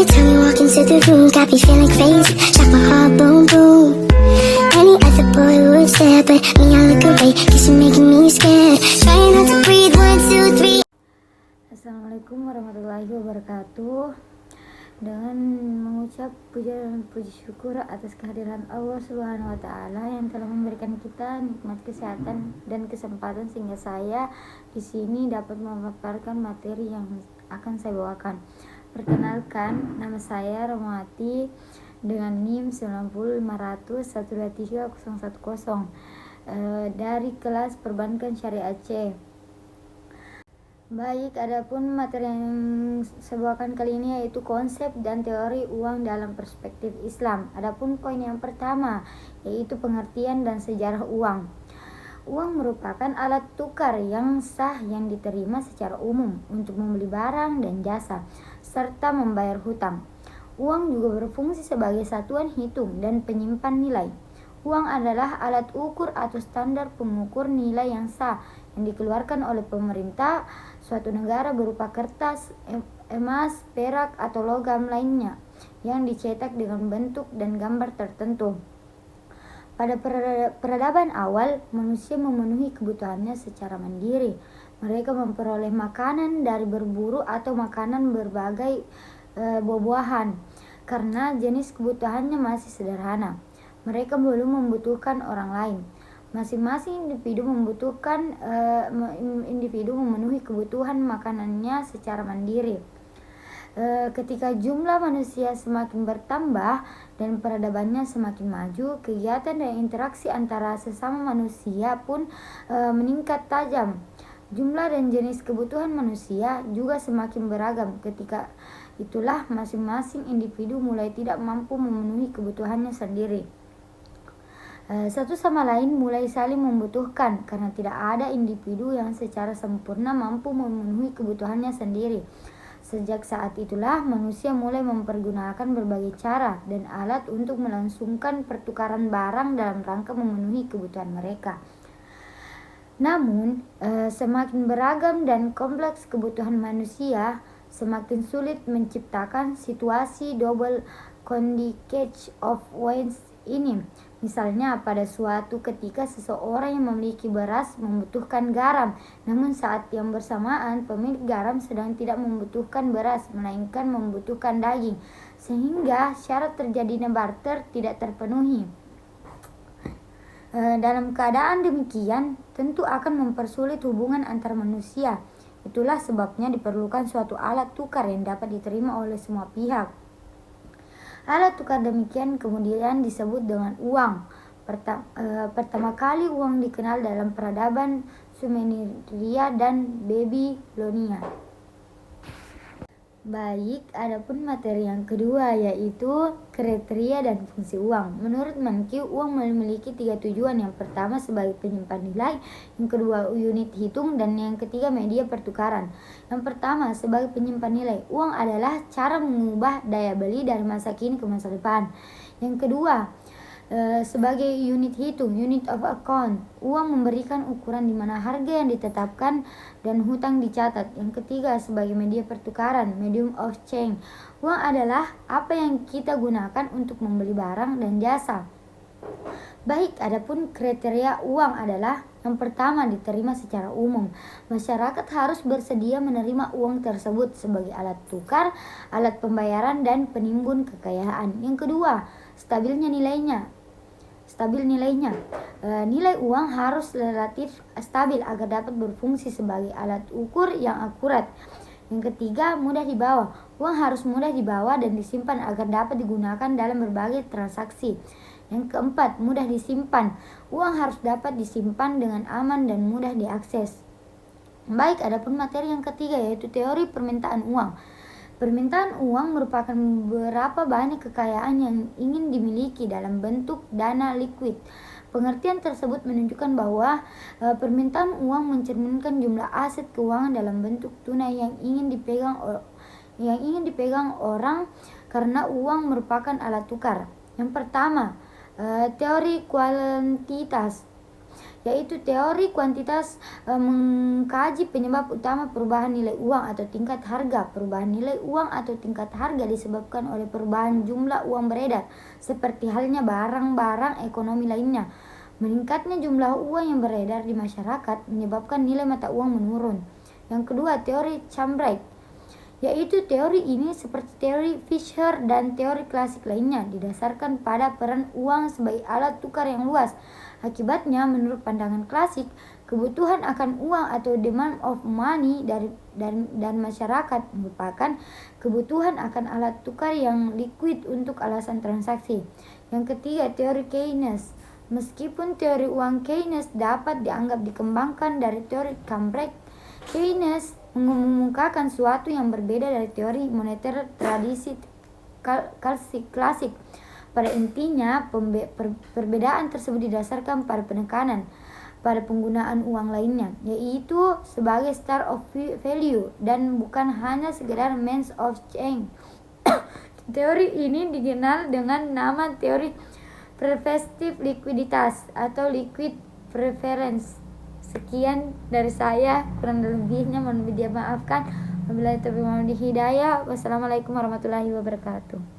time you walk into the room, got me feeling crazy, like my heart boom boom. Any other boy would stare, but me I look away, cause you're making me scared. Trying not to breathe, 1, 2, 3. Assalamualaikum warahmatullahi wabarakatuh. Dengan mengucap puja dan puji syukur atas kehadiran Allah Subhanahu wa taala yang telah memberikan kita nikmat kesehatan dan kesempatan sehingga saya di sini dapat memaparkan materi yang akan saya bawakan. Perkenalkan, nama saya Romawati dengan NIM 90500123010 dari kelas Perbankan Syariah Aceh. Baik, adapun materi yang saya bawakan kali ini yaitu konsep dan teori uang dalam perspektif Islam. Adapun poin yang pertama yaitu pengertian dan sejarah uang. Uang merupakan alat tukar yang sah yang diterima secara umum untuk membeli barang dan jasa serta membayar hutang. Uang juga berfungsi sebagai satuan hitung dan penyimpan nilai. Uang adalah alat ukur atau standar pengukur nilai yang sah yang dikeluarkan oleh pemerintah suatu negara berupa kertas, emas, perak, atau logam lainnya yang dicetak dengan bentuk dan gambar tertentu. Pada peradaban awal, manusia memenuhi kebutuhannya secara mandiri. Mereka memperoleh makanan dari berburu atau makanan berbagai buah-buahan karena jenis kebutuhannya masih sederhana. Mereka belum membutuhkan orang lain. Masing-masing individu memenuhi kebutuhan makanannya secara mandiri. Ketika jumlah manusia semakin bertambah dan peradabannya semakin maju, kegiatan dan interaksi antara sesama manusia pun meningkat tajam. Jumlah dan jenis kebutuhan manusia juga semakin beragam. Ketika itulah masing-masing individu mulai tidak mampu memenuhi kebutuhannya sendiri. Satu sama lain mulai saling membutuhkan karena tidak ada individu yang secara sempurna mampu memenuhi kebutuhannya sendiri. Sejak saat itulah manusia mulai mempergunakan berbagai cara dan alat untuk melangsungkan pertukaran barang dalam rangka memenuhi kebutuhan mereka. Namun, semakin beragam dan kompleks kebutuhan manusia, semakin sulit menciptakan situasi double conjugate of wants ini. Misalnya pada suatu ketika seseorang yang memiliki beras membutuhkan garam, namun saat yang bersamaan pemilik garam sedang tidak membutuhkan beras melainkan membutuhkan daging, sehingga syarat terjadinya barter tidak terpenuhi. Dalam keadaan demikian tentu akan mempersulit hubungan antar manusia. Itulah sebabnya diperlukan suatu alat tukar yang dapat diterima oleh semua pihak. Alat tukar demikian kemudian disebut dengan uang. Pertama kali uang dikenal dalam peradaban Sumeria dan Babilonia. Baik, adapun materi yang kedua yaitu kriteria dan fungsi uang. Menurut Mankey, uang memiliki 3 tujuan. Yang pertama sebagai penyimpan nilai, yang kedua unit hitung, dan yang ketiga media pertukaran. Yang pertama sebagai penyimpan nilai, uang adalah cara mengubah daya beli dari masa kini ke masa depan. Yang kedua sebagai unit hitung, unit of account, uang memberikan ukuran di mana harga yang ditetapkan dan hutang dicatat. Yang ketiga sebagai media pertukaran, medium of change, uang adalah apa yang kita gunakan untuk membeli barang dan jasa. Baik, adapun kriteria uang adalah yang pertama diterima secara umum. Masyarakat harus bersedia menerima uang tersebut sebagai alat tukar, alat pembayaran, dan penimbun kekayaan. Yang kedua, stabil nilainya. Nilai uang harus relatif stabil agar dapat berfungsi sebagai alat ukur yang akurat. Yang ketiga, mudah dibawa. Uang harus mudah dibawa dan disimpan agar dapat digunakan dalam berbagai transaksi. Yang keempat, mudah disimpan. Uang harus dapat disimpan dengan aman dan mudah diakses. Baik, adapun materi yang ketiga yaitu teori permintaan uang. Permintaan uang merupakan berapa banyak kekayaan yang ingin dimiliki dalam bentuk dana liquid. Pengertian tersebut menunjukkan bahwa permintaan uang mencerminkan jumlah aset keuangan dalam bentuk tunai yang ingin dipegang orang karena uang merupakan alat tukar. Yang pertama, teori kuantitas. yaitu teori kuantitas mengkaji penyebab utama perubahan nilai uang atau tingkat harga. Perubahan nilai uang atau tingkat harga disebabkan oleh perubahan jumlah uang beredar, seperti halnya barang-barang ekonomi lainnya. Meningkatnya jumlah uang yang beredar di masyarakat menyebabkan nilai mata uang menurun. Yang kedua, teori Cambright, yaitu teori ini seperti teori Fisher dan teori klasik lainnya didasarkan pada peran uang sebagai alat tukar yang luas. Akibatnya, menurut pandangan klasik, kebutuhan akan uang atau demand of money dan masyarakat merupakan kebutuhan akan alat tukar yang liquid untuk alasan transaksi. Yang ketiga, teori Keynes. Meskipun teori uang Keynes dapat dianggap dikembangkan dari teori Cambright, Keynes mengemukakan sesuatu yang berbeda dari teori moneter tradisi klasik. Pada intinya, perbedaan tersebut didasarkan pada penekanan pada penggunaan uang lainnya, yaitu sebagai star of value dan bukan hanya sekedar means of change. Teori ini dikenal dengan nama teori pervasive likuiditas atau liquid preference. Sekian dari saya, kurang lebihnya mohon dimaafkan. Wabillahi taufiq wal hidayah. Wassalamualaikum warahmatullahi wabarakatuh.